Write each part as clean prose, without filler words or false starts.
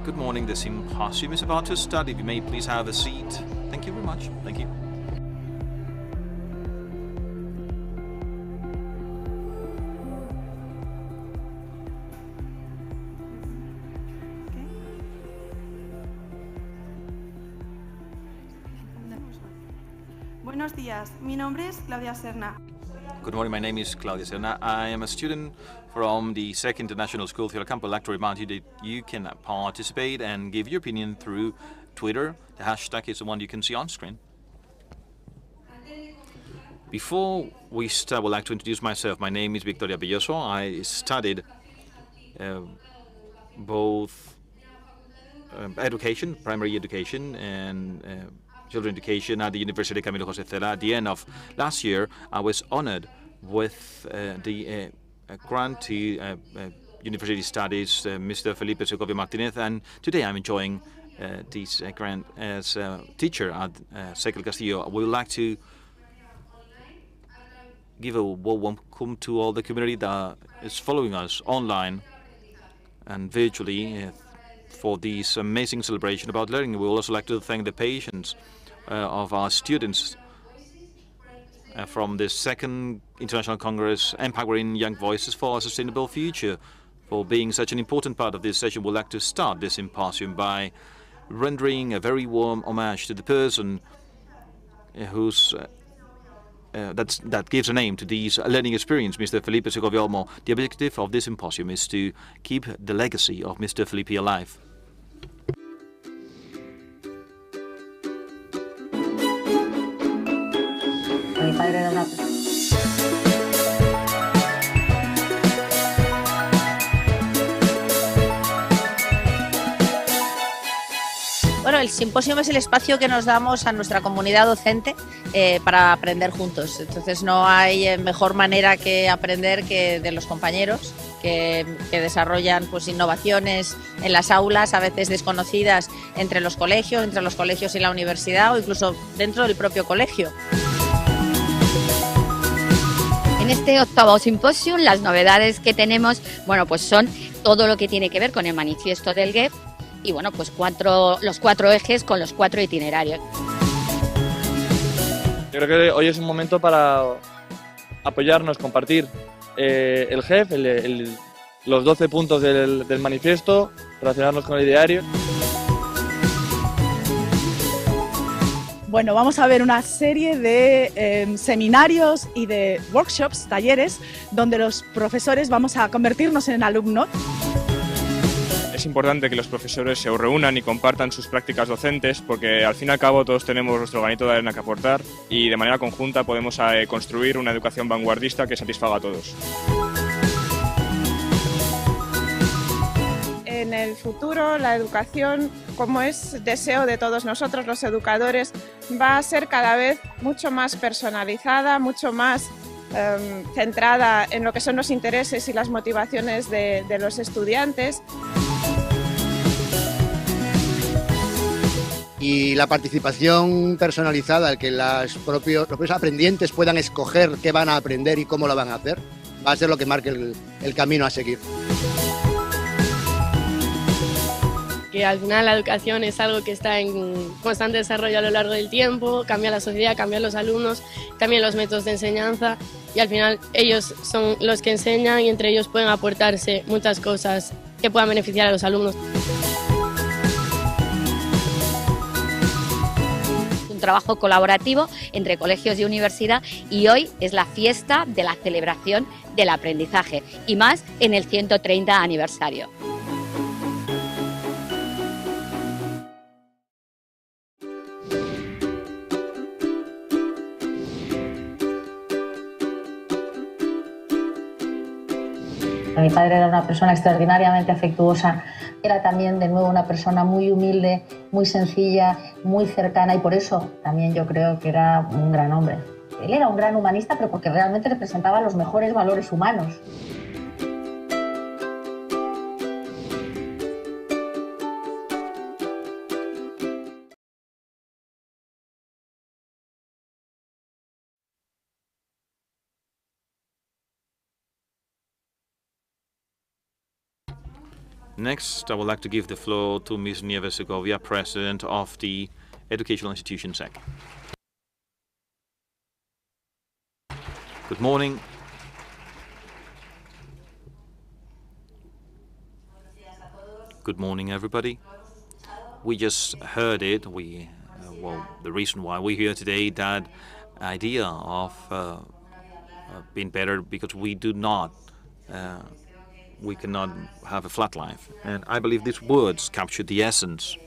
Good morning. The symposium is about to start. If you may please have a seat. Thank you very much. Thank you. Buenos días. Mi nombre es Claudia Serna. Good morning. My name is Claudia Serna. I am a student from the Second International School Theatre Camp. I'd like to remind you that you can participate and give your opinion through Twitter. The hashtag is the one you can see on screen. Before we start, I would like to introduce myself. My name is Victoria Belloso. I studied both education, primary education, and children education at the University Camilo José Cela. At the end of last year, I was honored with the grant to University Studies, Mr. Felipe Segovia Martinez, and today I'm enjoying this grant as a teacher at Sekel Castillo. We would like to give a warm welcome to all the community that is following us online and virtually for this amazing celebration about learning. We would also like to thank the patience of our students from the Second International Congress, Empowering Young Voices for a Sustainable Future, for being such an important part of this session. We'd like to start this symposium by rendering a very warm homage to the person that gives a name to this learning experience, Mr. Felipe Segovia. The objective of this symposium is to keep the legacy of Mr. Felipe alive. Mi padre era una... Bueno, el simposio es el espacio que nos damos a nuestra comunidad docente para aprender juntos. Entonces no hay mejor manera que aprender que de los compañeros que desarrollan pues innovaciones en las aulas, a veces desconocidas entre los colegios y la universidad o incluso dentro del propio colegio. En este octavo simposio, las novedades que tenemos, bueno, pues son todo lo que tiene que ver con el manifiesto del GEP y, bueno, pues los cuatro ejes con los 4 itinerarios. Yo creo que hoy es un momento para apoyarnos, compartir el GEP, los 12 puntos del manifiesto, relacionarnos con el ideario. Bueno, vamos a ver una serie de seminarios y de workshops, talleres, donde los profesores vamos a convertirnos en alumnos. Es importante que los profesores se reúnan y compartan sus prácticas docentes porque al fin y al cabo todos tenemos nuestro granito de arena que aportar y de manera conjunta podemos construir una educación vanguardista que satisfaga a todos. En el futuro la educación, como es deseo de todos nosotros los educadores, va a ser cada vez mucho más personalizada, mucho más centrada en lo que son los intereses y las motivaciones de los estudiantes. Y la participación personalizada, el que los propios aprendientes puedan escoger qué van a aprender y cómo lo van a hacer, va a ser lo que marque el camino a seguir. Que al final la educación es algo que está en constante desarrollo a lo largo del tiempo, cambia la sociedad, cambian los alumnos, cambian los métodos de enseñanza y al final ellos son los que enseñan y entre ellos pueden aportarse muchas cosas que puedan beneficiar a los alumnos. Un trabajo colaborativo entre colegios y universidad y hoy es la fiesta de la celebración del aprendizaje y más en el 130 aniversario. Mi padre era una persona extraordinariamente afectuosa, era también de nuevo una persona muy humilde, muy sencilla, muy cercana y por eso también yo creo que era un gran hombre. Él era un gran humanista, pero porque realmente representaba los mejores valores humanos. Next, I would like to give the floor to Ms. Felipe Segovia, President of the Educational Institution SEC. Good morning. Good morning, everybody. We just heard it. The reason why we're here today, that idea of being better, because we cannot have a flat life. And I believe these words capture the essence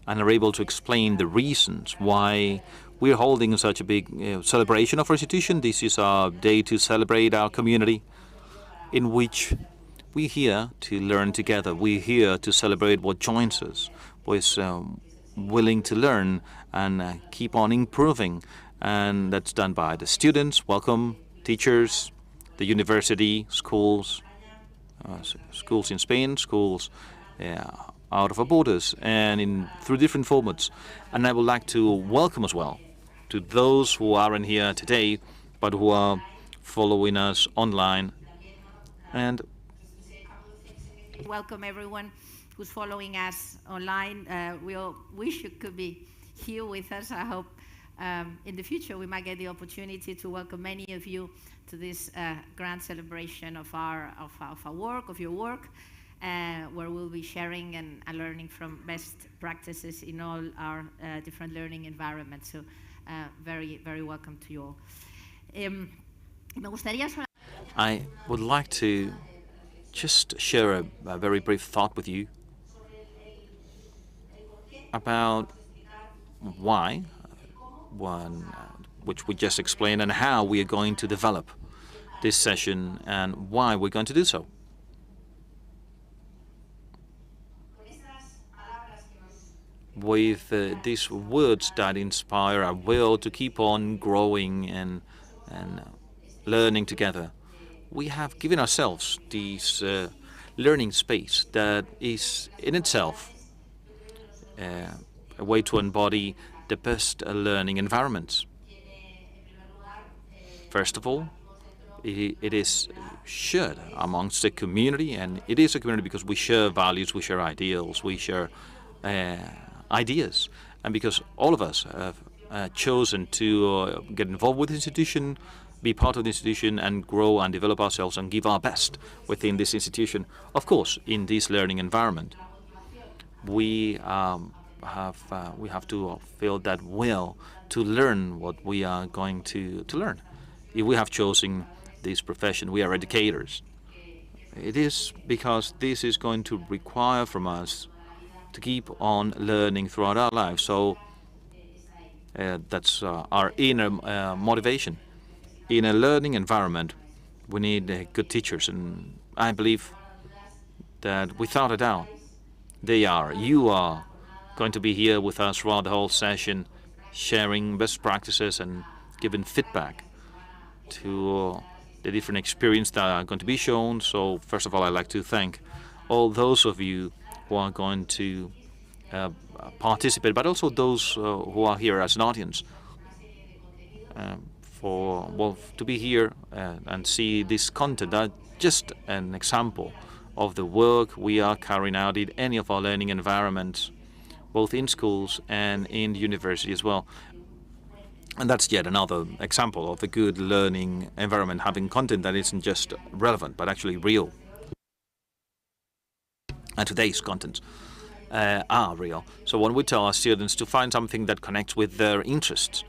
and are able to explain the reasons why we're holding such a big celebration of our institution. This is our day to celebrate our community, in which we're here to learn together. We're here to celebrate what joins us, what is willing to learn and keep on improving. And that's done by the students, welcome, teachers, the university, schools in Spain, schools out of our borders, and through different formats. And I would like to welcome as well to those who aren't here today, but who are following us online. And welcome everyone who's following us online. We all wish you could be here with us. I hope in the future we might get the opportunity to welcome many of you to this grand celebration of our work, of your work, where we'll be sharing and learning from best practices in all our different learning environments. So very, very welcome to you all. I would like to just share a very brief thought with you about why, which we just explained, and how we are going to develop this session and why we're going to do so. With these words that inspire our will to keep on growing and learning together, we have given ourselves this learning space that is in itself a way to embody the best learning environments. First of all, it is shared amongst the community, and it is a community because we share values, we share ideals, we share ideas, and because all of us have chosen to get involved with the institution, be part of the institution, and grow and develop ourselves and give our best within this institution. Of course, in this learning environment, we have to feel that will to learn what we are going to learn. If we have chosen this profession, we are educators. It is because this is going to require from us to keep on learning throughout our lives. So that's our inner motivation. In a learning environment, we need good teachers, and I believe that without a doubt, you are going to be here with us throughout the whole session, sharing best practices and giving feedback to the different experiences that are going to be shown. So first of all, I'd like to thank all those of you who are going to participate, but also those who are here as an audience, to be here and see this content. Just an example of the work we are carrying out in any of our learning environments, both in schools and in the university as well. And that's yet another example of a good learning environment, having content that isn't just relevant, but actually real. And today's contents are real. So when we tell our students to find something that connects with their interests,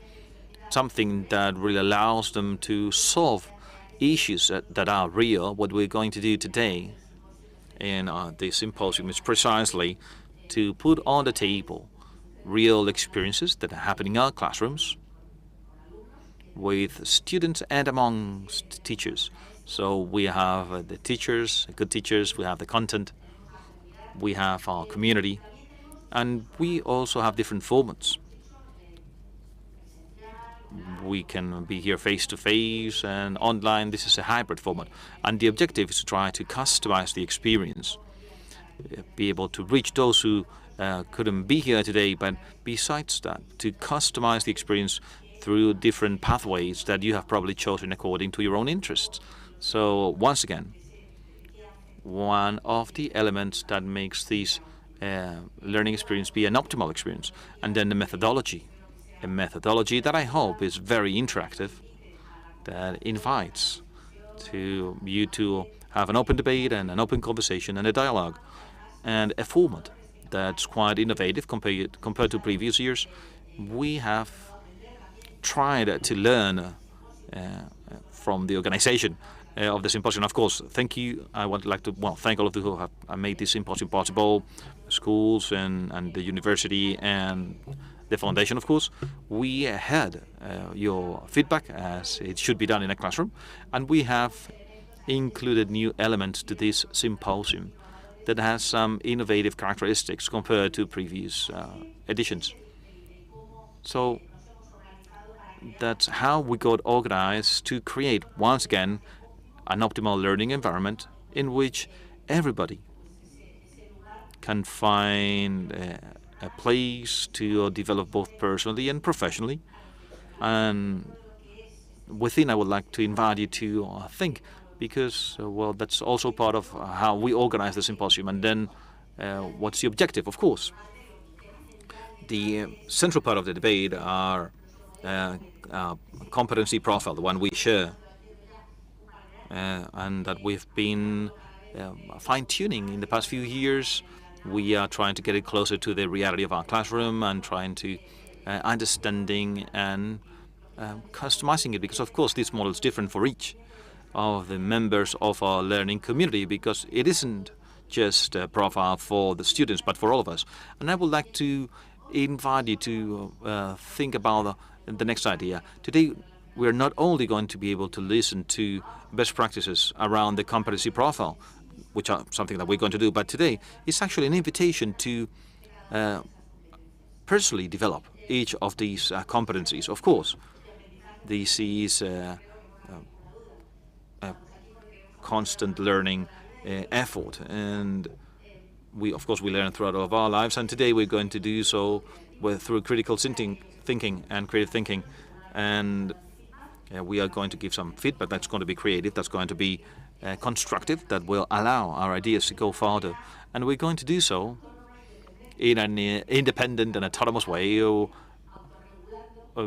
something that really allows them to solve issues that are real, what we're going to do today in the symposium is precisely to put on the table real experiences that are happening in our classrooms with students and amongst teachers. So we have the teachers, good teachers, we have the content, we have our community, and we also have different formats. We can be here face-to-face and online. This is a hybrid format, and the objective is to try to customize the experience, be able to reach those who couldn't be here today, but besides that, to customize the experience through different pathways that you have probably chosen according to your own interests. So once again, one of the elements that makes this learning experience be an optimal experience. And then the methodology, a methodology that I hope is very interactive, that invites you to have an open debate and an open conversation and a dialogue, and a format that's quite innovative compared to previous years. We have tried to learn from the organization of the symposium. Of course, thank you. I would like to thank all of you who have made this symposium possible, schools and the university and the foundation, of course. We had your feedback, as it should be done in a classroom, and we have included new elements to this symposium that has some innovative characteristics compared to previous editions. So that's how we got organized to create, once again, an optimal learning environment in which everybody can find a place to develop both personally and professionally. And within, I would like to invite you to think, because, that's also part of how we organize the symposium. And then what's the objective? Of course, the central part of the debate are competency profile, the one we share, and that we've been fine-tuning in the past few years. We are trying to get it closer to the reality of our classroom and trying to understanding and customizing it, because of course this model is different for each of the members of our learning community, because it isn't just a profile for the students but for all of us. And I would like to invite you to think about the next idea. Today we're not only going to be able to listen to best practices around the competency profile, which are something that we're going to do, but today it's actually an invitation to personally develop each of these competencies. Of course, this is a constant learning effort, and we learn throughout all of our lives, and today we're going to do so through critical thinking and creative thinking, and we are going to give some feedback that's going to be creative, that's going to be constructive, that will allow our ideas to go further, and we're going to do so in an independent and autonomous way, or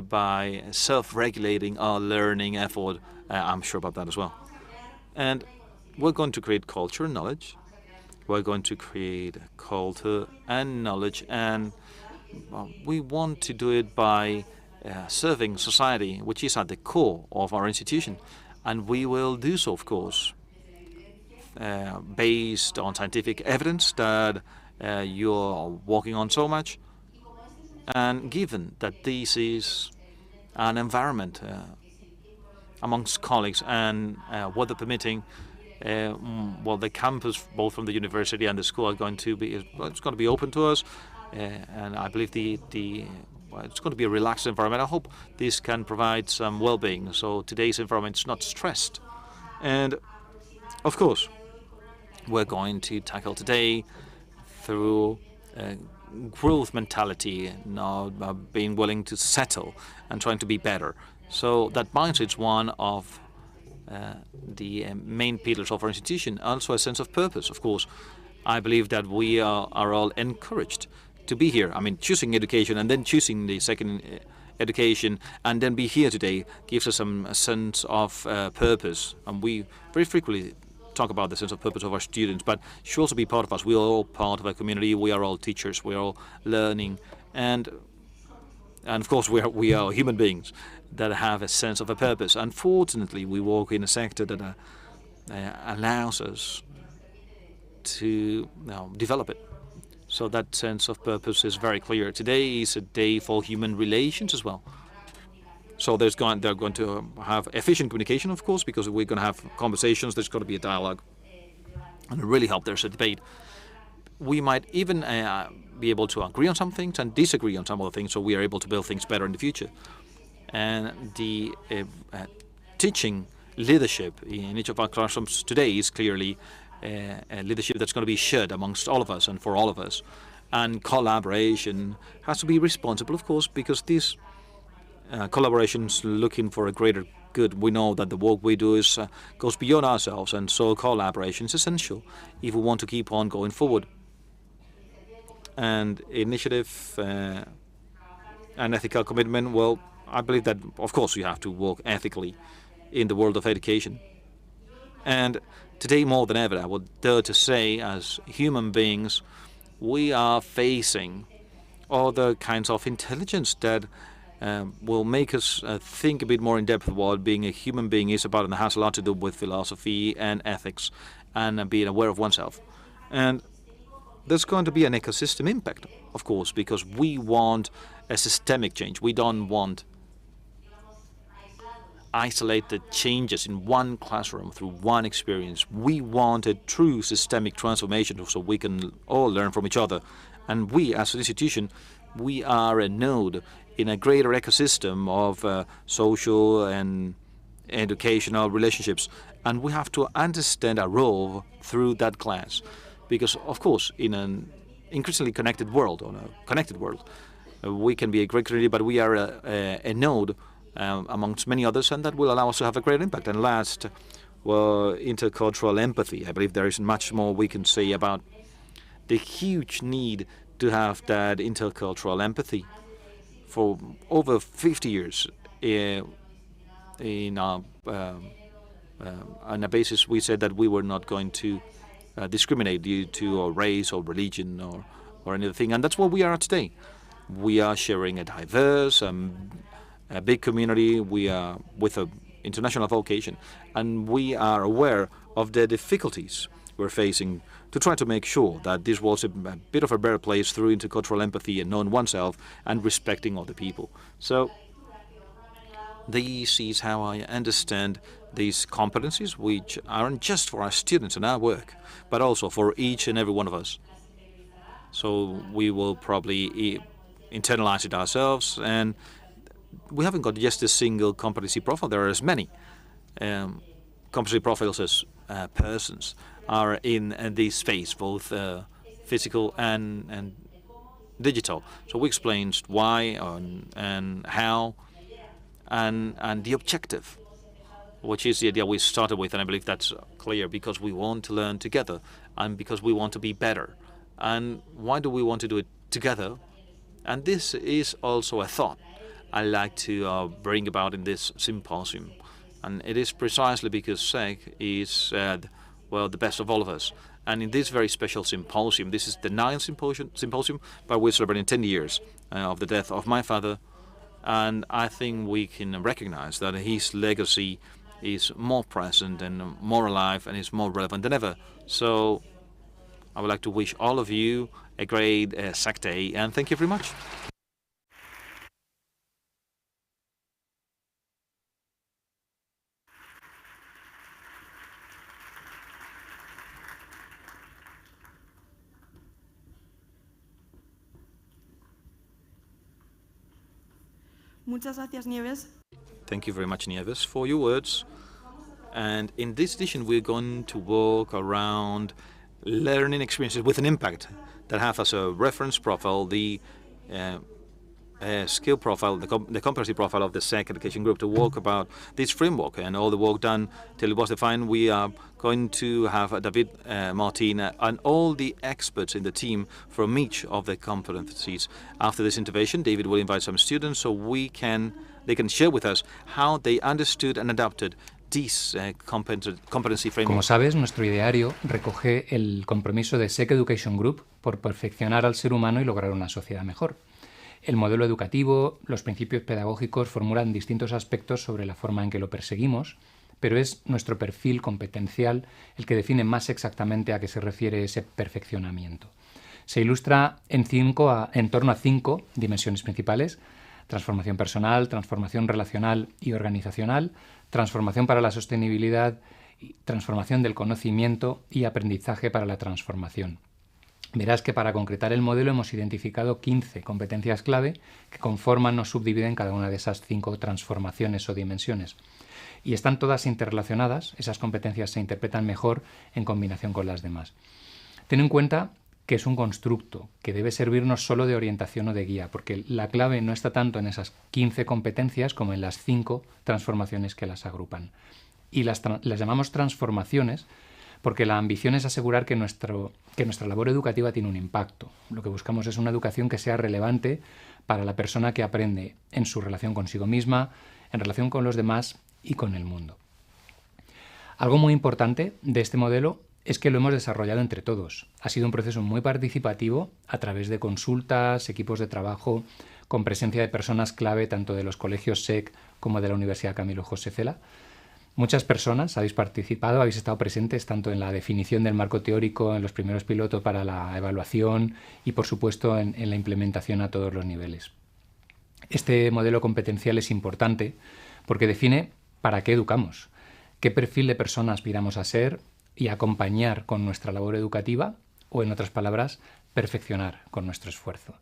by self-regulating our learning effort. I'm sure about that as well. And we're going to create culture and knowledge. We're going to create culture and knowledge, and we want to do it by serving society, which is at the core of our institution. And we will do so, of course, based on scientific evidence that you're working on so much. And given that this is an environment amongst colleagues and weather permitting, the campus, both from the university and the school, are going to be it's going to be open to us, and I believe it's going to be a relaxed environment. I hope this can provide some well-being, so today's environment is not stressed. And of course, we're going to tackle today through growth mentality, not being willing to settle and trying to be better. So that mindset is one of the main pillars of our institution. Also a sense of purpose, of course. I believe that we are all encouraged to be here. I mean, choosing education and then choosing the second education and then be here today gives us some sense of purpose. And we very frequently talk about the sense of purpose of our students, but should also be part of us. We are all part of a community. We are all teachers. We are all learning, and of course we are human beings that have a sense of a purpose. Unfortunately, we work in a sector that allows us to develop it. So that sense of purpose is very clear. Today is a day for human relations as well. So they're going to have efficient communication, of course, because we're going to have conversations. There's got to be a dialogue, and really help there's a debate. We might even be able to agree on some things and disagree on some other things, so we are able to build things better in the future. And the teaching leadership in each of our classrooms today is clearly a leadership that's going to be shared amongst all of us and for all of us. And collaboration has to be responsible, of course, because this collaborations looking for a greater good. We know that the work we do goes beyond ourselves, and so collaboration is essential if we want to keep on going forward. And initiative and ethical commitment, well, I believe that, of course, you have to work ethically in the world of education. And today, more than ever, I would dare to say, as human beings, we are facing other kinds of intelligence that will make us think a bit more in depth what being a human being is about, and has a lot to do with philosophy and ethics and being aware of oneself. And there's going to be an ecosystem impact, of course, because we want a systemic change. We don't want isolated changes in one classroom through one experience. We want a true systemic transformation so we can all learn from each other. And we, as an institution, we are a node in a greater ecosystem of social and educational relationships. And we have to understand our role through that class. Because, of course, in an increasingly connected world, we can be a great community, but we are a node amongst many others, and that will allow us to have a great impact. And last, well, intercultural empathy. I believe there isn't much more we can say about the huge need to have that intercultural empathy. For over 50 years, on a basis, we said that we were not going to discriminate due to race or religion or anything, and that's what we are today. We are sharing a diverse, a big community. We are with an international vocation, and we are aware of the difficulties we're facing to try to make sure that this was a bit of a better place through intercultural empathy and knowing oneself and respecting other people. So this is how I understand these competencies, which aren't just for our students and our work, but also for each and every one of us. So we will probably internalize it ourselves, and we haven't got just a single competency profile. There are as many competency profiles as persons are in this space, both physical and digital. So we explained why and how and the objective, which is the idea we started with, and I believe that's clear, because we want to learn together and because we want to be better. And why do we want to do it together? And this is also a thought I like to bring about in this symposium. And it is precisely because SEG is, the best of all of us. And in this very special symposium, this is the 9th symposium, but we're celebrating 10 years of the death of my father. And I think we can recognize that his legacy is more present and more alive and is more relevant than ever. So I would like to wish all of you a great SEG Day, and thank you very much. Muchas gracias, Nieves. Thank you very much, Nieves, for your words. And in this edition, we're going to walk around learning experiences with an impact that have as a reference profile the skill profile, the competency profile of the SEG education group, to walk about this framework and all the work done till it was defined. We are going to have David, Martin, and all the experts in the team from each of the competencies. After this intervention, David will invite some students so they can share with us how they understood and adapted this competency framework. Como sabes, nuestro ideario recoge el compromiso de SEG Education Group por perfeccionar al ser humano y lograr una sociedad mejor. El modelo educativo, los principios pedagógicos formulan distintos aspectos sobre la forma en que lo perseguimos, pero es nuestro perfil competencial el que define más exactamente a qué se refiere ese perfeccionamiento. Se ilustra en torno a 5 dimensiones principales: transformación personal, transformación relacional y organizacional, transformación para la sostenibilidad, transformación del conocimiento y aprendizaje para la transformación. Verás que para concretar el modelo hemos identificado 15 competencias clave que conforman o subdividen cada una de esas 5 transformaciones o dimensiones. Y están todas interrelacionadas. Esas competencias se interpretan mejor en combinación con las demás. Ten en cuenta que es un constructo que debe servirnos solo de orientación o de guía, porque la clave no está tanto en esas 15 competencias como en las 5 transformaciones que las agrupan. Y las llamamos transformaciones porque la ambición es asegurar que nuestra labor educativa tiene un impacto. Lo que buscamos es una educación que sea relevante para la persona que aprende en su relación consigo misma, en relación con los demás y con el mundo. Algo muy importante de este modelo es que lo hemos desarrollado entre todos. Ha sido un proceso muy participativo a través de consultas, equipos de trabajo, con presencia de personas clave tanto de los colegios SEC como de la Universidad Camilo José Cela. Muchas personas habéis participado, habéis estado presentes tanto en la definición del marco teórico, en los primeros pilotos para la evaluación y, por supuesto, en la implementación a todos los niveles. Este modelo competencial es importante porque define para qué educamos, qué perfil de persona aspiramos a ser y acompañar con nuestra labor educativa o, en otras palabras, perfeccionar con nuestro esfuerzo.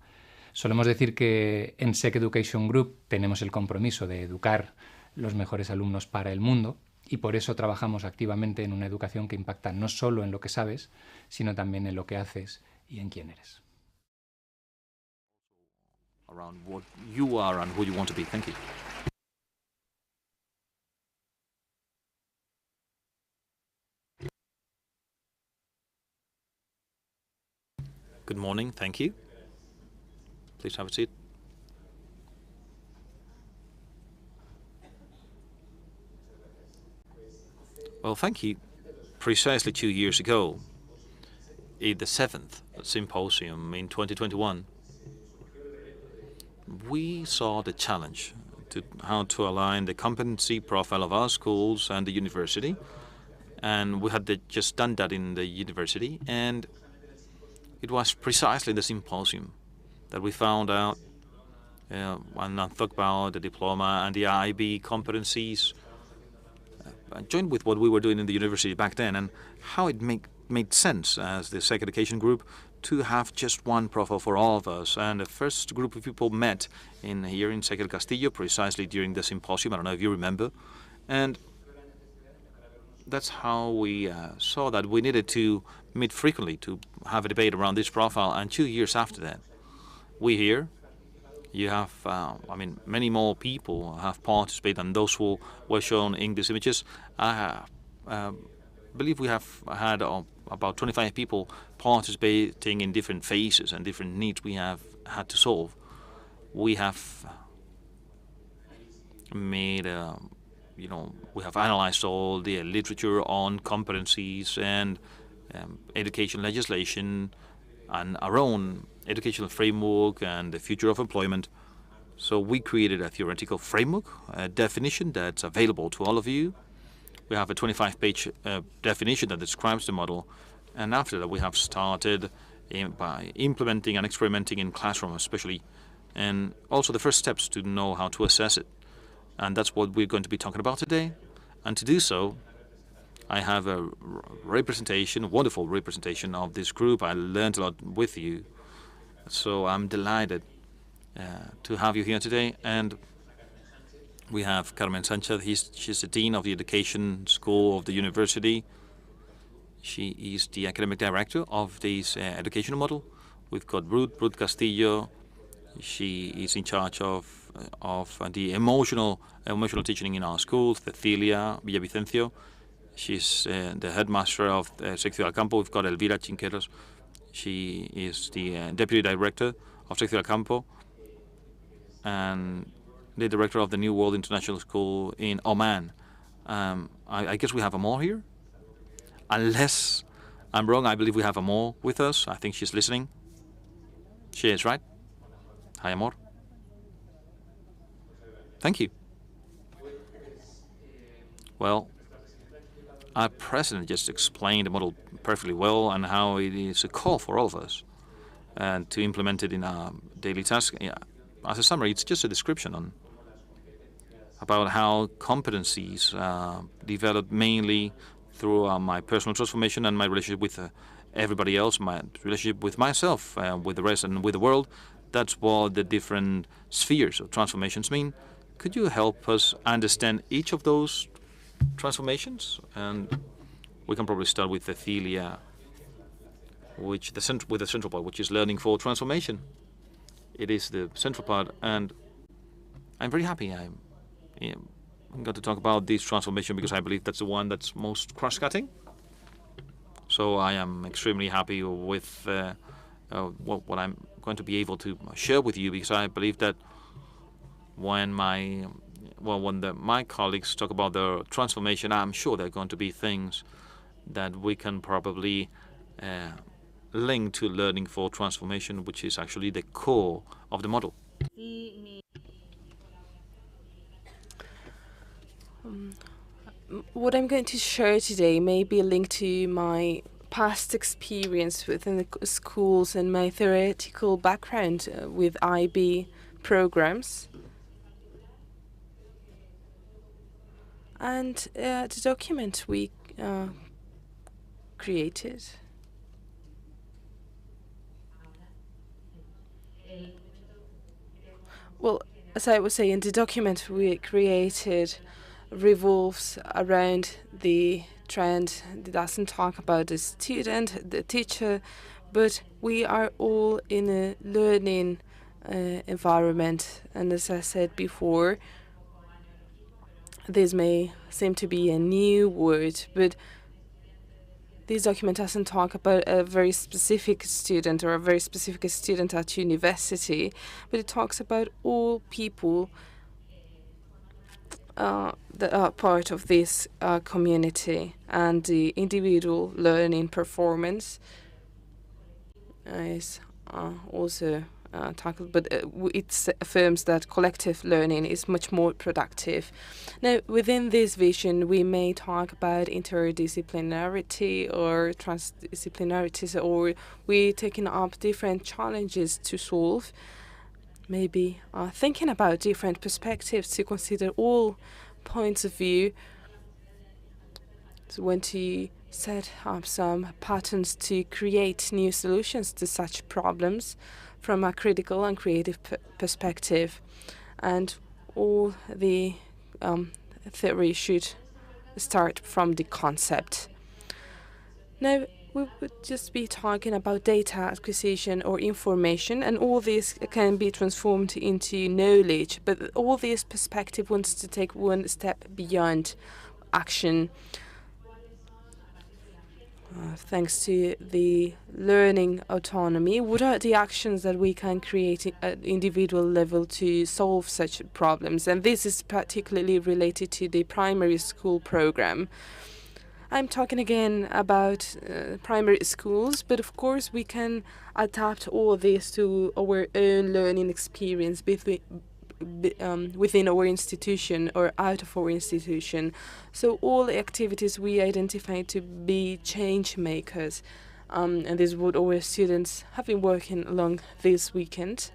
Solemos decir que en SEC Education Group tenemos el compromiso de educar los mejores alumnos para el mundo y por eso trabajamos activamente en una educación que impacta no solo en lo que sabes, sino también en lo que haces y en quién eres. Around what you are and who you want to be. Thank you. Good morning. Thank you. Please have a seat. Well, thank you. Precisely 2 years ago, in the 7th Symposium in 2021, we saw the challenge to how to align the competency profile of our schools and the university. And we had just done that in the university. And it was precisely in the symposium that we found out and talked about the diploma and the IB competencies, joined with what we were doing in the university back then, and how it made sense as the SEC Education Group to have just one profile for all of us. And the first group of people met here in SEC El Castillo precisely during the symposium. I don't know if you remember. And that's how we saw that we needed to meet frequently to have a debate around this profile. And 2 years after that, we here, you have, many more people have participated than those who were shown in these images. I believe we have had about 25 people participating in different phases and different needs we have had to solve. We have made, we have analyzed all the literature on competencies and education legislation and our own educational framework and the future of employment. So we created a theoretical framework, a definition that's available to all of you. We have a 25-page definition that describes the model. And after that, we have started by implementing and experimenting in classroom especially, and also the first steps to know how to assess it. And that's what we're going to be talking about today. And to do so, I have a wonderful representation of this group. I learned a lot with you. So I'm delighted to have you here today. And we have Carmen Sanchez. She's the Dean of the Education School of the University. She is the Academic Director of this educational model. We've got Ruth Castillo. She is in charge of the emotional teaching in our schools. Cecilia Villavicencio. She's the headmaster of Sección Campo. We've got Elvira Chinqueros. She is the Deputy Director of Sección Campo and the Director of the New World International School in Oman. I guess we have Amor here? Unless I'm wrong, I believe we have Amor with us. I think she's listening. She is, right? Hi, Amor. Thank you. Well, our president just explained the model perfectly well and how it is a call for all of us to implement it in our daily task. Yeah. As a summary, it's just a description about how competencies develop mainly through my personal transformation and my relationship with everybody else, my relationship with myself, with the rest, and with the world. That's what the different spheres of transformations mean. Could you help us understand each of those transformations? And we can probably start with Cecilia. with the central part, which is learning for transformation. It is the central part, and I'm very happy. I'm going to talk about this transformation because I believe that's the one that's most cross-cutting. So I am extremely happy with what I'm going to be able to share with you, because I believe that when my colleagues talk about the transformation, I'm sure there are going to be things that we can probably link to learning for transformation, which is actually the core of the model. What I'm going to share today may be linked to my past experience within the schools and my theoretical background with IB programs. And the document we created. Well, as I was saying, the document we created revolves around the trend. It doesn't talk about the student, the teacher, but we are all in a learning environment. And as I said before, this may seem to be a new word, but this document doesn't talk about a very specific student or a very specific student at university, but it talks about all people that are part of this community, and the individual learning performance is also tackled, but it affirms that collective learning is much more productive. Now, within this vision, we may talk about interdisciplinarity or transdisciplinarities, or we taking up different challenges to solve. Maybe thinking about different perspectives to consider all points of view. So when to set up some patterns to create new solutions to such problems from a critical and creative perspective. And all the theory should start from the concept. Now, we would just be talking about data acquisition or information, and all this can be transformed into knowledge. But all this perspective wants to take one step beyond action. Thanks to the learning autonomy, what are the actions that we can create at individual level to solve such problems? And this is particularly related to the primary school program. I'm talking again about primary schools, but of course we can adapt all this to our own learning experience within our institution or out of our institution. So all the activities we identify to be change makers, and this is what our students have been working along this weekend.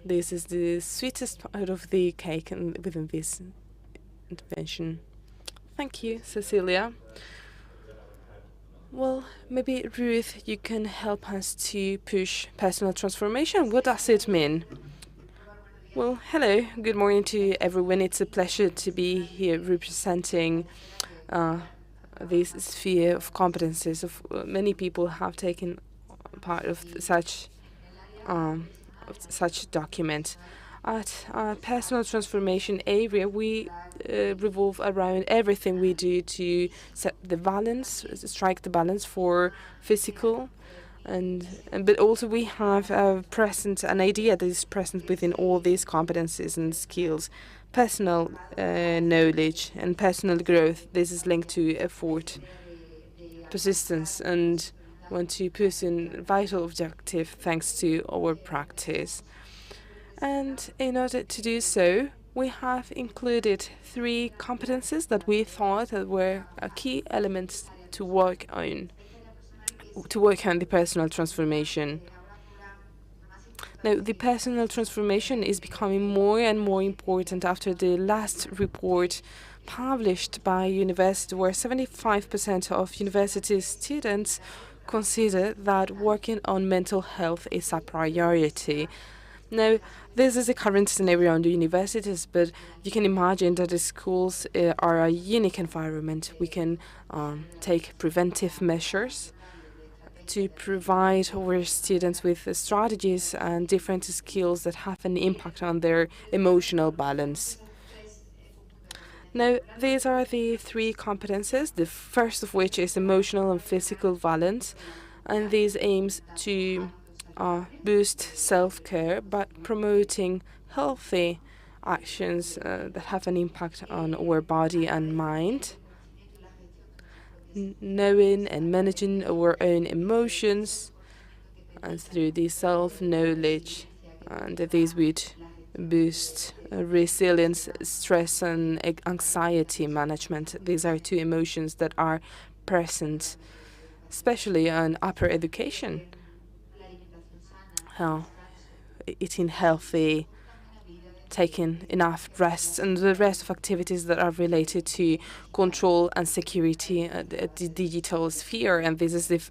This is the sweetest part of the cake within this intervention. Thank you, Cecilia. Well, maybe Ruth, you can help us to push personal transformation. What does it mean? Well, hello, good morning to everyone. It's a pleasure to be here representing this sphere of competences. Many people have taken part of such document. At our personal transformation area, we revolve around everything we do to set the balance, strike the balance for physical, but also we have an idea that is present within all these competencies and skills. Personal knowledge and personal growth. This is linked to effort, persistence, and want to pursue vital objective thanks to our practice. And in order to do so, we have included 3 competences that we thought that were key elements to work on the personal transformation. Now, the personal transformation is becoming more and more important after the last report published by university, where 75% of university students consider that working on mental health is a priority. Now, this is a current scenario on the universities, but you can imagine that the schools are a unique environment. We can take preventive measures to provide our students with strategies and different skills that have an impact on their emotional balance. Now, these are the three competences, the first of which is emotional and physical balance, and this aims to boost self-care by promoting healthy actions that have an impact on our body and mind. Knowing and managing our own emotions, and through the self-knowledge, and these would boost resilience, stress, and anxiety management. These are two emotions that are present, especially in upper education. Eating healthy, taking enough rest, and the rest of activities that are related to control and security at the digital sphere. And this is the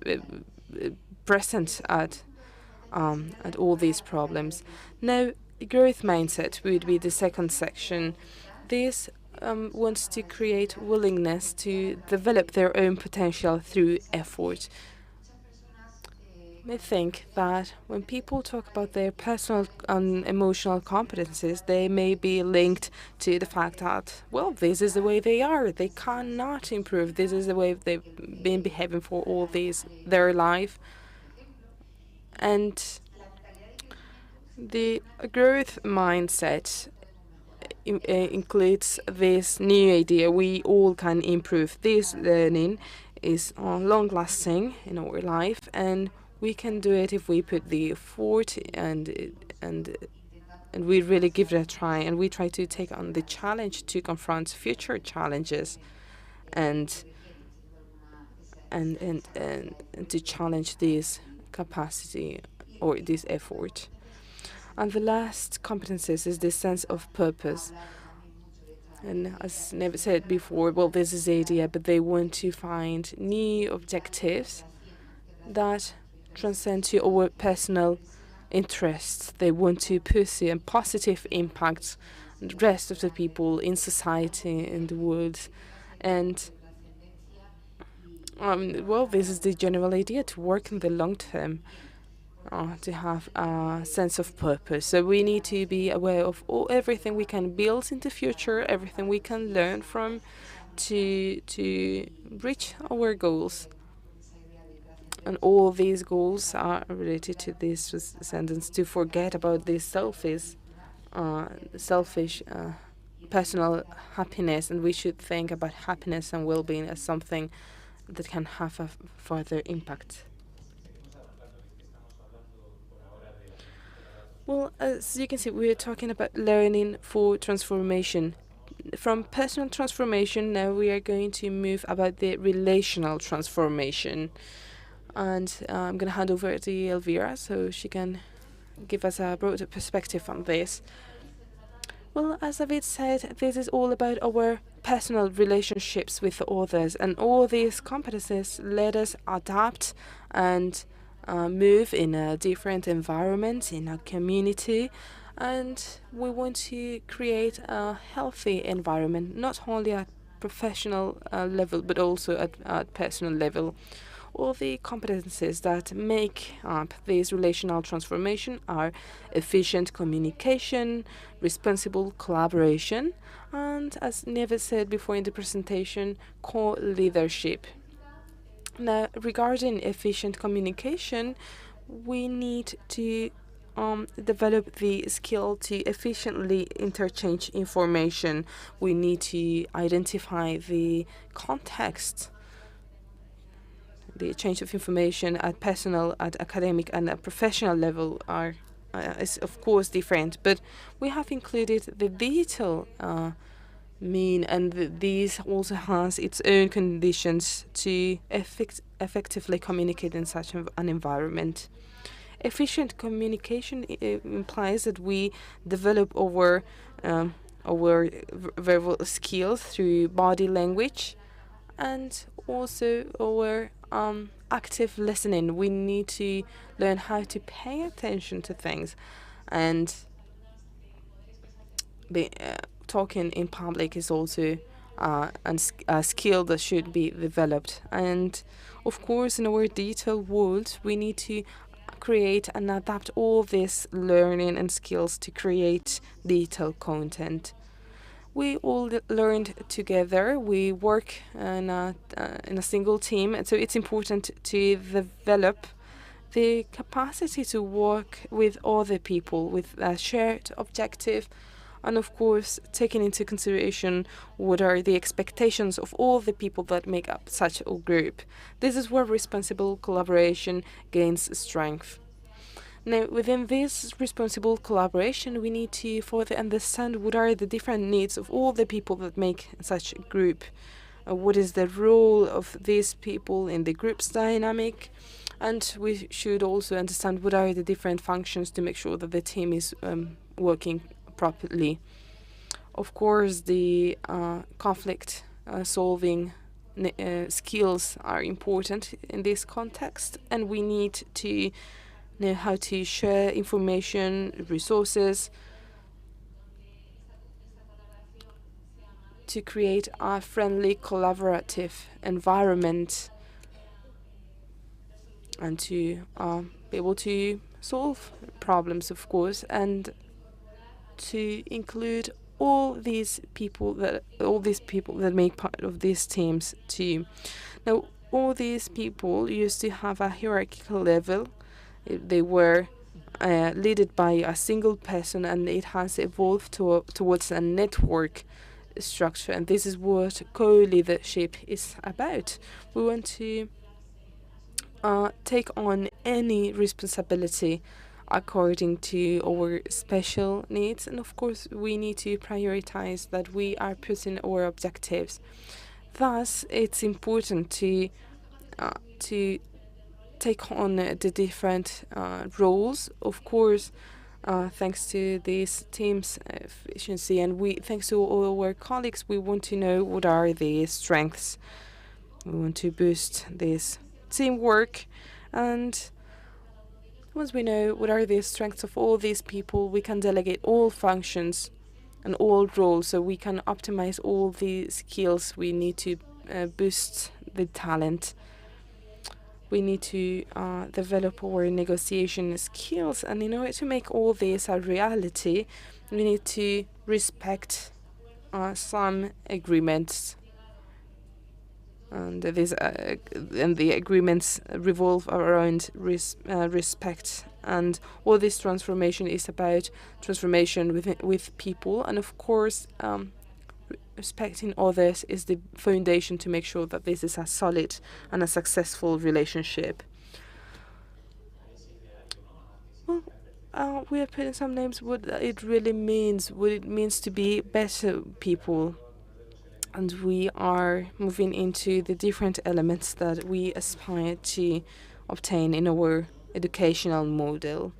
present at all these problems. Now, growth mindset would be the second section. This wants to create willingness to develop their own potential through effort. I think that when people talk about their personal and emotional competencies, they may be linked to the fact that, well, this is the way they are. They cannot improve. This is the way they've been behaving for all their life. And the growth mindset includes this new idea: we all can improve. This learning is long-lasting in our life, and we can do it if we put the effort and we really give it a try, and we try to take on the challenge to confront future challenges and to challenge this capacity or this effort. And the last competences is the sense of purpose. And as Neve said before, well, this is the idea, but they want to find new objectives that transcend to our personal interests. They want to pursue a positive impact on the rest of the people in society, in the world. And well, this is the general idea, to work in the long term, to have a sense of purpose. So we need to be aware of everything we can build in the future, everything we can learn from to reach our goals. And all these goals are related to this sentence: to forget about this selfish personal happiness, and we should think about happiness and well-being as something that can have a further impact. Well, as you can see, we're talking about learning for transformation. From personal transformation, now we are going to move about the relational transformation. And I'm going to hand over to Elvira so she can give us a broader perspective on this. Well, as David said, this is all about our personal relationships with others, and all these competencies let us adapt and move in a different environment, in a community, and we want to create a healthy environment, not only at professional level, but also at personal level. All the competencies that make up this relational transformation are efficient communication, responsible collaboration, and, as Neve said before in the presentation, co-leadership. Now, regarding efficient communication, we need to develop the skill to efficiently interchange information. We need to identify the context. The exchange of information at personal, at academic, and at professional level is of course different, but we have included the digital mean, and this also has its own conditions to effectively communicate in such an environment. Efficient communication implies that we develop our verbal skills through body language, and also our active listening. We need to learn how to pay attention to things. and talking in public is also a skill that should be developed. And of course, in our digital world, we need to create and adapt all this learning and skills to create digital content. We all learned together. We work in a single team, and so it's important to develop the capacity to work with other people with a shared objective, and of course taking into consideration what are the expectations of all the people that make up such a group. This is where responsible collaboration gains strength. Now, within this responsible collaboration, we need to further understand what are the different needs of all the people that make such a group. What is the role of these people in the group's dynamic? And we should also understand what are the different functions to make sure that the team is working properly. Of course, the conflict solving skills are important in this context, and we need to know how to share information, resources, to create a friendly, collaborative environment, and to be able to solve problems, of course, and to include all these people that make part of these teams too. Now, all these people used to have a hierarchical level. They were led by a single person, and it has evolved towards a network structure, and this is what co-leadership is about. We want to take on any responsibility according to our special needs, and of course we need to prioritize that we are putting our objectives. Thus, it's important to take on the different roles, of course, thanks to this team's efficiency, and thanks to all our colleagues, we want to know what are the strengths. We want to boost this teamwork, and once we know what are the strengths of all these people, we can delegate all functions and all roles, so we can optimize all the skills. We need to boost the talent. We need to develop our negotiation skills, and in order to make all this a reality, we need to respect some agreements, and the agreements revolve around respect. And all this transformation is about transformation with people, and of course, respecting others is the foundation to make sure that this is a solid and a successful relationship. Well, we are putting some names what it really means, what it means to be better people. And we are moving into the different elements that we aspire to obtain in our educational model.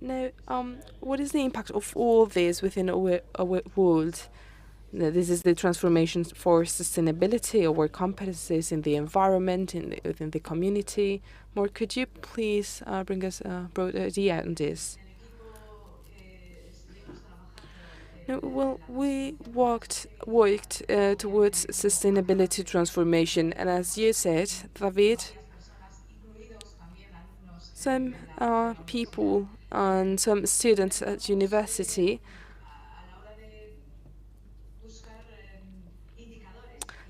Now, what is the impact of all this within our world? Now, this is the transformation for sustainability, our competencies in the environment, within the community. More, could you please bring us a broad idea on this? No, well, we worked towards sustainability transformation, and as you said, David, some people and some students at university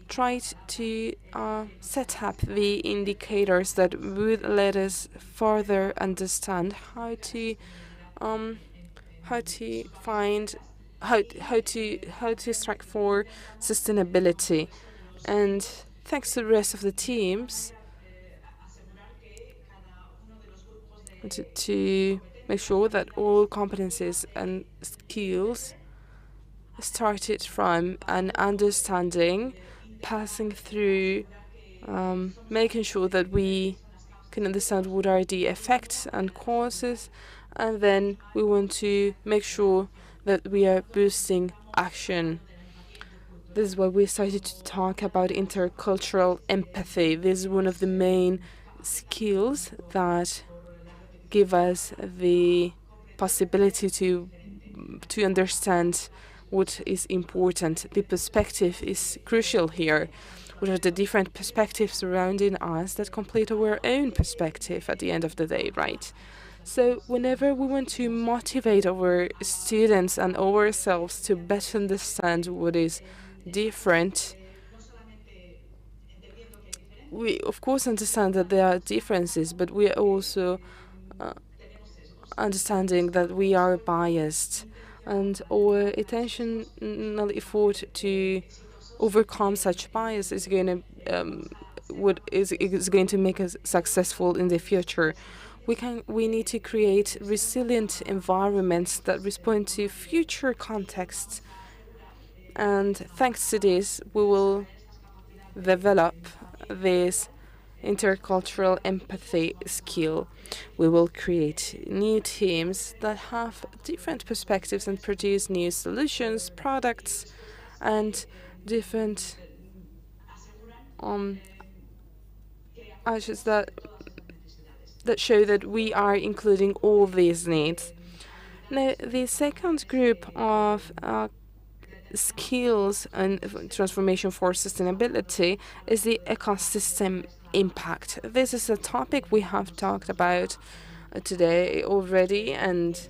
tried to set up the indicators that would let us further understand how to strike for sustainability. And thanks to the rest of the teams, to make sure that all competencies and skills started from an understanding, passing through, making sure that we can understand what are the effects and causes, and then we want to make sure that we are boosting action. This is why we started to talk about intercultural empathy. This is one of the main skills that give us the possibility to understand what is important. The perspective is crucial here. What are the different perspectives surrounding us that complete our own perspective at the end of the day, right? So whenever we want to motivate our students and ourselves to better understand what is different, we of course understand that there are differences, but we are also understanding that we are biased, and our intentional effort to overcome such bias is going to is going to make us successful in the future. We need to create resilient environments that respond to future contexts, and thanks to this, we will develop this intercultural empathy skill. We will create new teams that have different perspectives and produce new solutions, products, and different actions that show that we are including all these needs. Now, the second group of skills and transformation for sustainability is the ecosystem impact. This is a topic we have talked about today already, and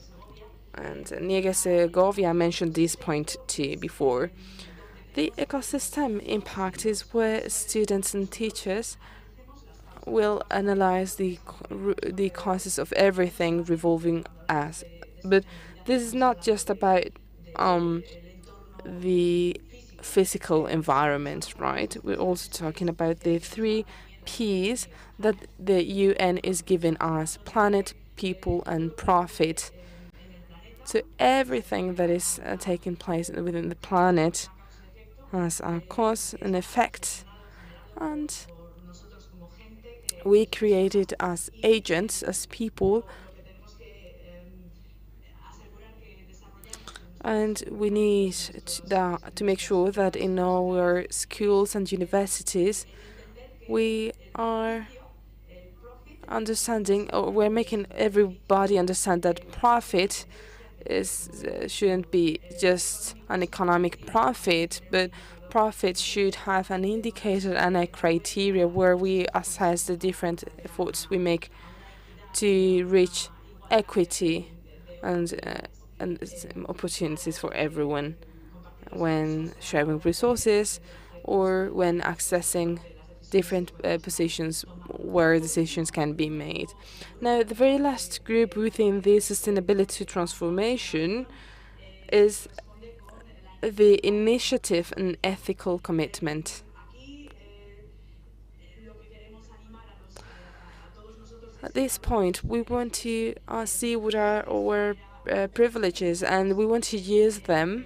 Felipe Segovia mentioned this point too before. The ecosystem impact is where students and teachers will analyze the causes of everything revolving us. But this is not just about the physical environment, right? We're also talking about the 3 Ps that the UN is giving us: planet, people, and profit. So everything that is taking place within the planet has a cause and effect, and we created as agents, as people, and we need to make sure that in our schools and universities we are understanding, or we're making everybody understand that profit shouldn't be just an economic profit, but profit should have an indicator and a criteria where we assess the different efforts we make to reach equity and opportunities for everyone when sharing resources or when accessing different positions where decisions can be made. Now, the very last group within the sustainability transformation is the initiative and ethical commitment. At this point, we want to see what are our privileges, and we want to use them,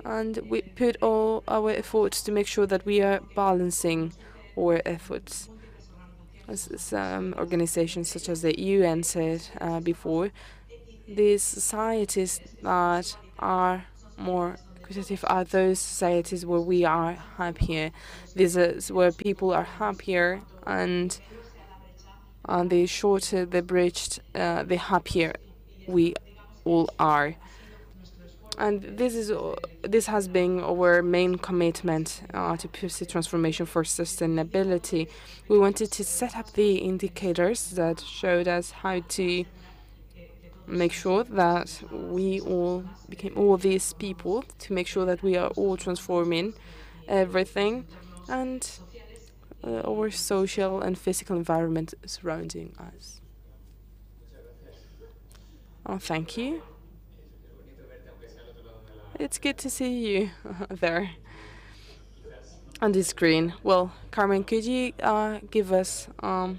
and we put all our efforts to make sure that we are balancing our efforts. As some organizations such as the UN said before, these societies that are more equitative are those societies where we are happier. These are where people are happier, and the shorter the bridge, the happier we all are. And this has been our main commitment to pursue transformation for sustainability. We wanted to set up the indicators that showed us how to make sure that we all became all these people, to make sure that we are all transforming everything and our social and physical environment surrounding us. Oh, thank you. It's good to see you there on the screen. Well, Carmen, could you give us a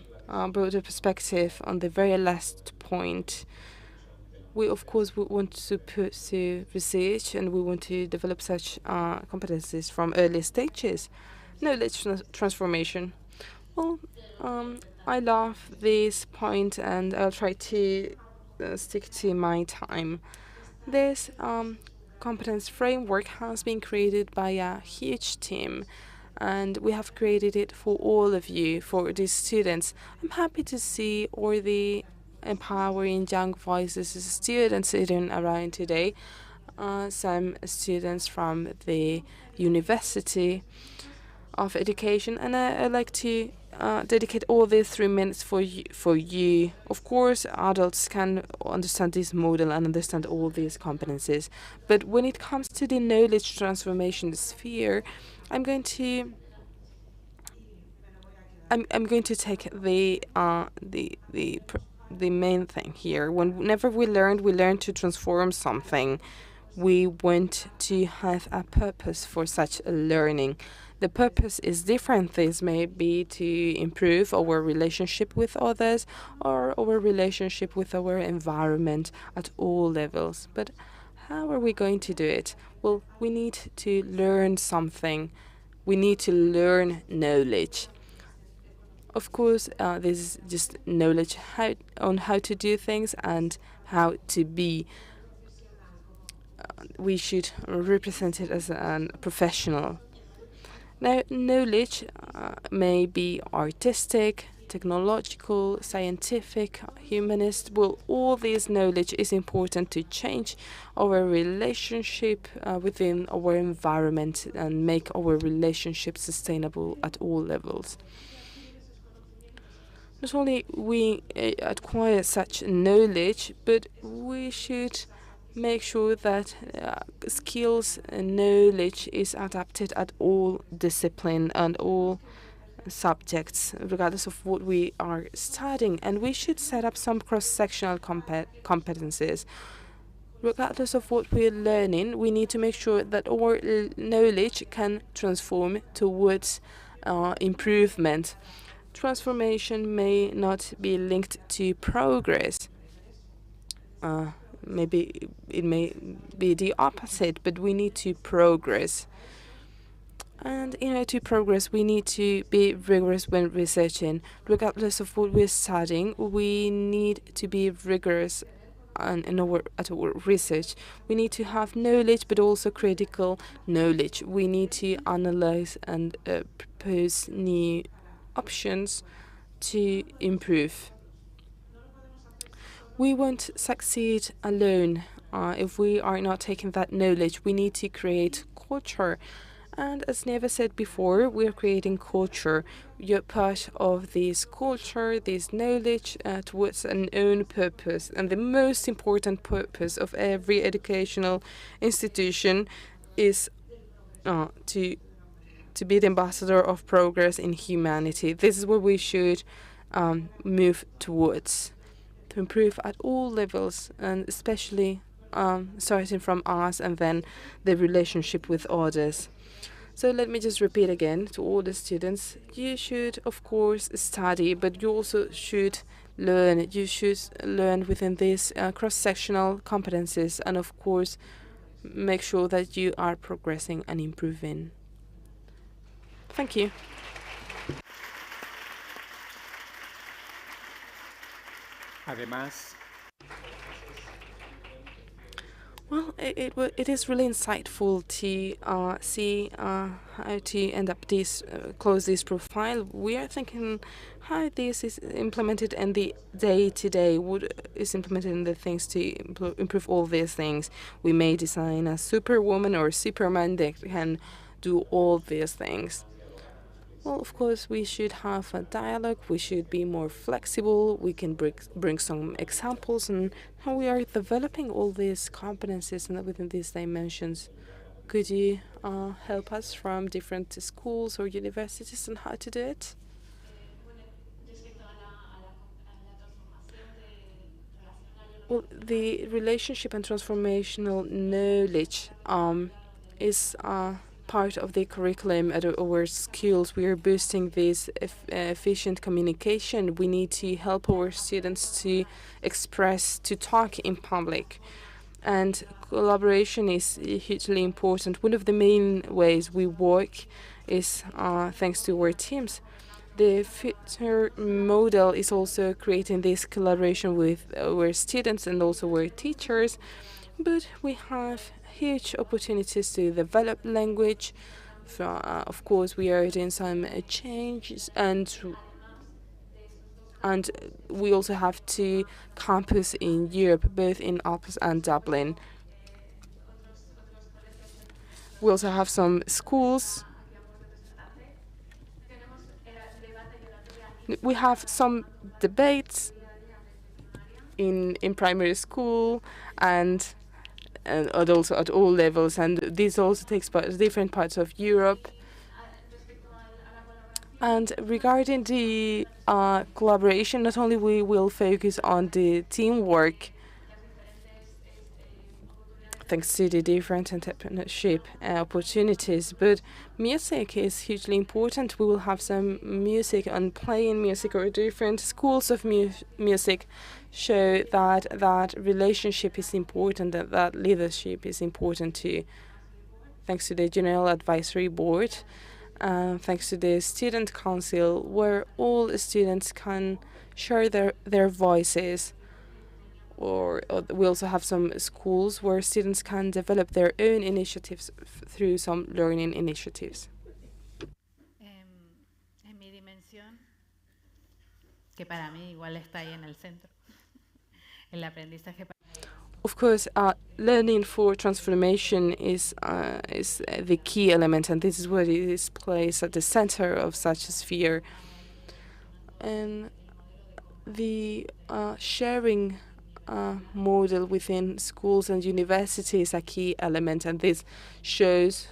broader perspective on the very last point? We, of course, want to pursue research, and we want to develop such competencies from early stages. Knowledge transformation. Well, I love this point, and I'll try to stick to my time. This competence framework has been created by a huge team, and we have created it for all of you, for these students. I'm happy to see all the empowering young voices students sitting around today. Some students from the University of Education, and I'd like to dedicate all these 3 minutes for you. Of course, adults can understand this model and understand all these competencies, but when it comes to the knowledge transformation sphere, I'm going to take the main thing here. Whenever we learn to transform something, we want to have a purpose for such a learning. The purpose is different. This may be to improve our relationship with others or our relationship with our environment at all levels. But how are we going to do it? Well, we need to learn something. We need to learn knowledge. Of course, this is just knowledge on how to do things and how to be. We should represent it as a professional. Now, knowledge may be artistic, technological, scientific, humanist. Well, all this knowledge is important to change our relationship within our environment and make our relationship sustainable at all levels. Not only we acquire such knowledge, but we should make sure that skills and knowledge is adapted at all discipline and all subjects, regardless of what we are studying. And we should set up some cross-sectional competencies. Regardless of what we're learning, we need to make sure that our knowledge can transform towards improvement. Transformation may not be linked to progress. Maybe it may be the opposite, but we need to progress. And in order to progress, we need to be rigorous when researching. Regardless of what we're studying, we need to be rigorous at our research. We need to have knowledge, but also critical knowledge. We need to analyze and propose new options to improve. We won't succeed alone if we are not taking that knowledge. We need to create culture. And as Neva said before, we are creating culture. You're part of this culture, this knowledge towards an own purpose. And the most important purpose of every educational institution is to be the ambassador of progress in humanity. This is what we should move towards. To improve at all levels, and especially starting from us and then the relationship with others. So let me just repeat again to all the students. You should, of course, study, but you also should learn. You should learn within these cross-sectional competencies, and of course, make sure that you are progressing and improving. Thank you. Well, it is really insightful to see how to end up close this profile. We are thinking how this is implemented in the day-to-day, what is implemented in the things to improve all these things. We may design a superwoman or Superman that can do all these things. Well, of course, we should have a dialogue. We should be more flexible. We can bring some examples on how we are developing all these competencies and within these dimensions. Could you help us from different schools or universities on how to do it? Well, the relationship and transformational knowledge is part of the curriculum at our skills. We are boosting this efficient communication. We need to help our students to express, to talk in public. And collaboration is hugely important. One of the main ways we work is thanks to our teams. The future model is also creating this collaboration with our students and also our teachers. But we have huge opportunities to develop language, So, of course, we are doing some changes, and we also have 2 campuses in Europe, both in Alps and Dublin. We also have some schools. We have some debates in primary school and also at all levels, and this also takes part in different parts of Europe. And regarding the collaboration, not only we will focus on the teamwork, thanks to the different entrepreneurship opportunities, but music is hugely important. We will have some music and playing music, or different schools of music show that relationship is important, that leadership is important too. Thanks to the General Advisory Board, thanks to the Student Council, where all students can share their voices. Or we also have some schools where students can develop their own initiatives through some learning initiatives. En mi dimensión, que para mí igual está ahí en el centro, el aprendizaje. Of course, learning for transformation is the key element, and this is what is placed at the center of such a sphere. And the sharing model within schools and universities a key element, and this shows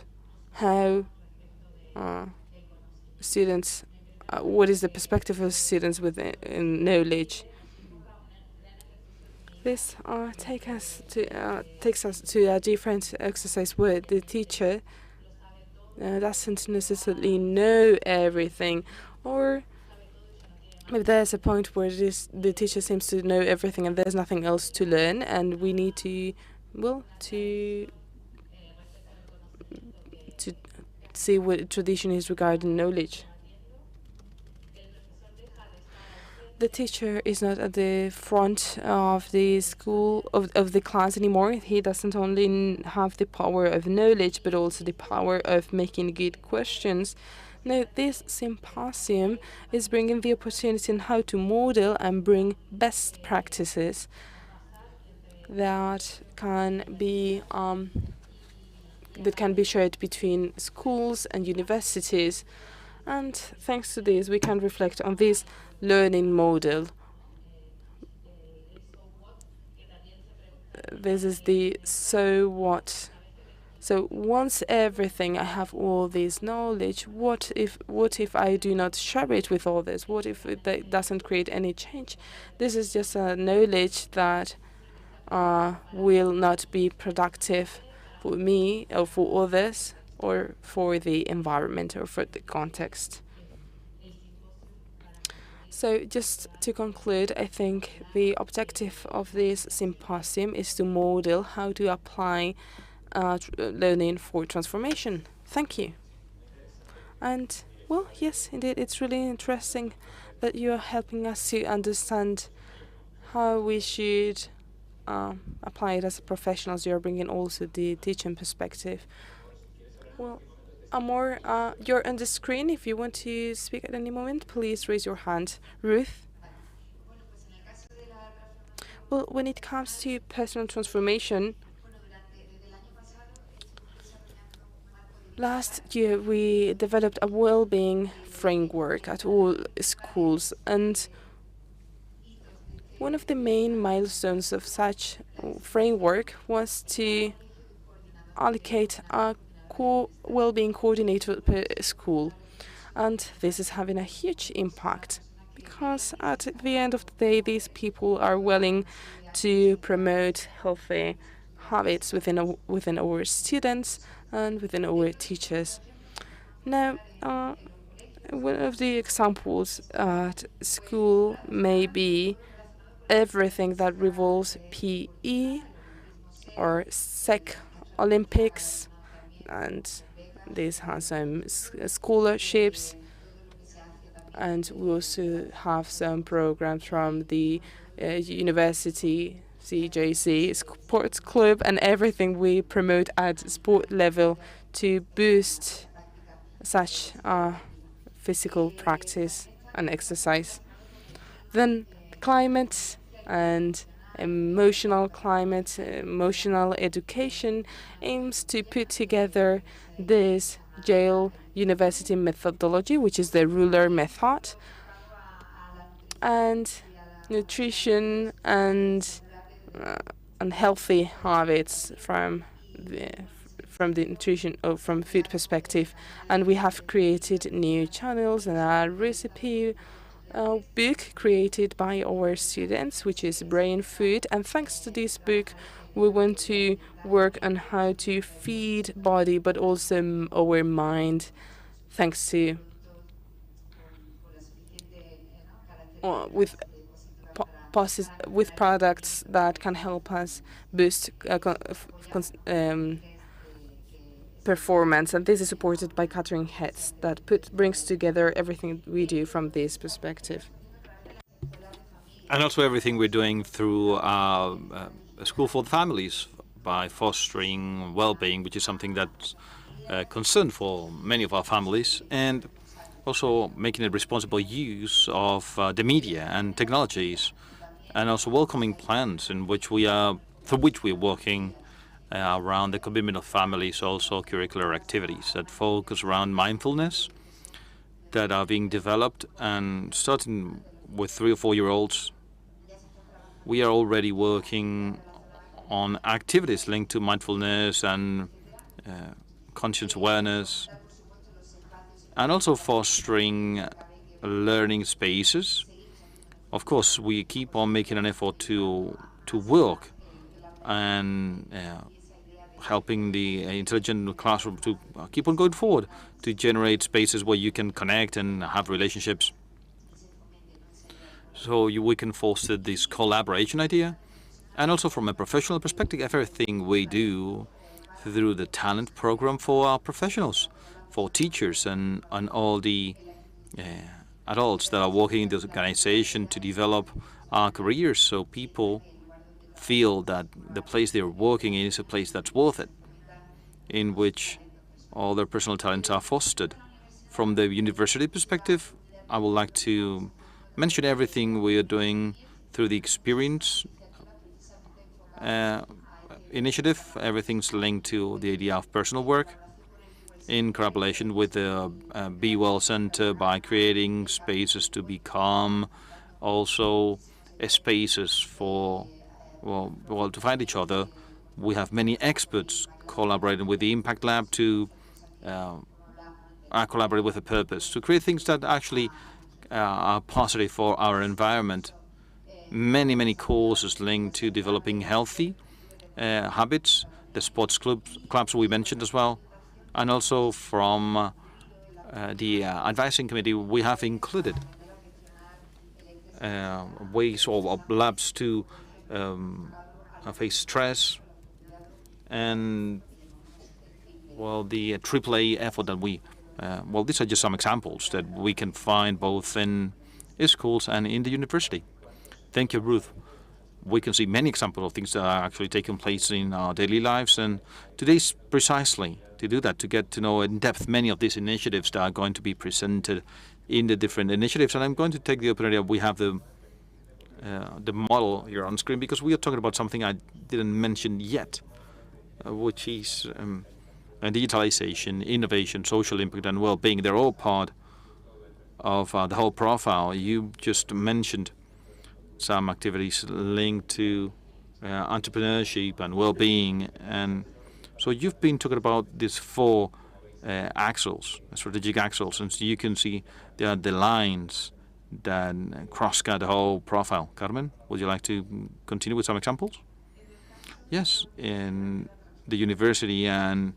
how students, what is the perspective of students within knowledge. This takes us to a different exercise where the teacher doesn't necessarily know everything, or if there's a point where the teacher seems to know everything and there's nothing else to learn, and we need to see what tradition is regarding knowledge. The teacher is not at the front of the school, of the class anymore. He doesn't only have the power of knowledge, but also the power of making good questions. Now, this symposium is bringing the opportunity on how to model and bring best practices that can be shared between schools and universities. And thanks to this, we can reflect on this learning model. This is the so what. So once everything, I have all this knowledge, what if I do not share it with others? What if it doesn't create any change? This is just a knowledge that will not be productive for me or for others or for the environment or for the context. So just to conclude, I think the objective of this symposium is to model how to apply learning for transformation. Thank you. And, well, yes, indeed, it's really interesting that you are helping us to understand how we should apply it as professionals. You are bringing also the teaching perspective. Well, Amor, you're on the screen. If you want to speak at any moment, please raise your hand. Ruth? Well, when it comes to personal transformation, last year we developed a well-being framework at all schools, and one of the main milestones of such framework was to allocate a well-being coordinator per school, and this is having a huge impact because at the end of the day these people are willing to promote healthy habits within our students and within our teachers. Now, one of the examples at school may be everything that revolves PE or SEC Olympics, and this has some scholarships, and we also have some programs from the university, CJC, sports club, and everything we promote at sport level to boost such physical practice and exercise. Then climate and emotional education aims to put together this Yale University methodology, which is the ruler method, and nutrition and healthy habits from the nutrition or from food perspective. And we have created new channels and a recipe book created by our students, which is Brain Food. And thanks to this book, we want to work on how to feed body, but also our mind, thanks to with products that can help us boost performance. And this is supported by Catherine Hetz that brings together everything we do from this perspective. And also everything we're doing through a school for the families by fostering well-being, which is something that's a concern for many of our families, and also making a responsible use of the media and technologies, and also welcoming plans through which we're working around the commitment of families, also curricular activities that focus around mindfulness that are being developed. And starting with 3 or 4 year olds, we are already working on activities linked to mindfulness and conscious awareness, and also fostering learning spaces. Of course, we keep on making an effort to work and helping the intelligent classroom to keep on going forward, to generate spaces where you can connect and have relationships. So we can foster this collaboration idea. And also from a professional perspective, everything we do through the talent program for our professionals, for teachers and all the adults that are working in this organization to develop our careers, so people feel that the place they're working in is a place that's worth it, in which all their personal talents are fostered. From the university perspective, I would like to mention everything we are doing through the experience initiative. Everything's linked to the idea of personal work in collaboration with the Be Well Center by creating spaces to become, also spaces for to find each other. We have many experts collaborating with the Impact Lab to collaborate with a purpose, to create things that actually are positive for our environment. Many courses linked to developing healthy habits, the sports clubs we mentioned as well, and also from the advising committee we have included ways or labs to face stress, and the AAA effort that we these are just some examples that we can find both in schools and in the university. Thank you, Ruth. We can see many examples of things that are actually taking place in our daily lives, and today's precisely to do that, to get to know in depth many of these initiatives that are going to be presented in the different initiatives. And I'm going to take the opportunity that we have the model here on screen, because we are talking about something I didn't mention yet, which is digitalization, innovation, social impact, and well-being. They're all part of the whole profile. You just mentioned some activities linked to entrepreneurship and well-being, and so you've been talking about these 4 axles, strategic axles, and so you can see there are the lines that cross-cut the whole profile. Carmen, would you like to continue with some examples? Yes, in the university and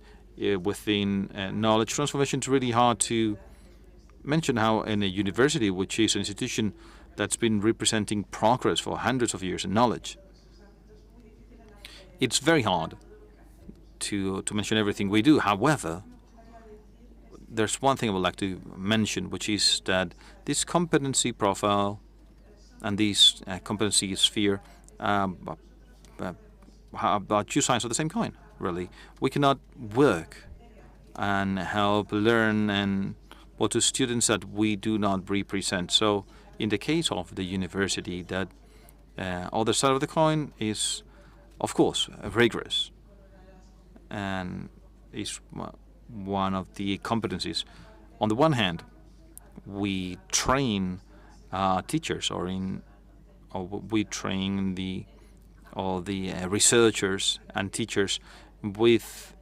within knowledge transformation, it's really hard to mention how in a university, which is an institution that's been representing progress for hundreds of years in knowledge, it's very hard to mention everything we do. However, there's one thing I would like to mention, which is that this competency profile and this competency sphere are 2 sides of the same coin, really. We cannot work and help learn and to students that we do not represent. So in the case of the university, that other side of the coin is, of course, rigorous and is one of the competencies. On the one hand, we train teachers, or we train all the researchers and teachers with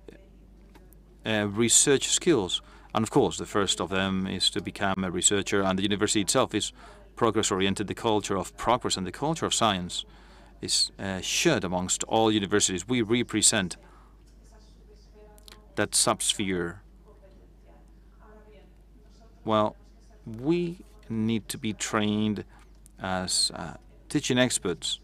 research skills. And of course, the first of them is to become a researcher, and the university itself is progress-oriented. The culture of progress and the culture of science is shared amongst all universities. We represent that subsphere. Well, we need to be trained as teaching experts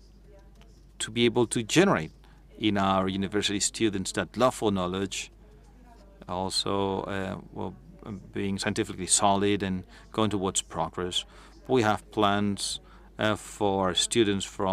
to be able to generate in our university students that love for knowledge, also being scientifically solid and going towards progress. We have plans for students from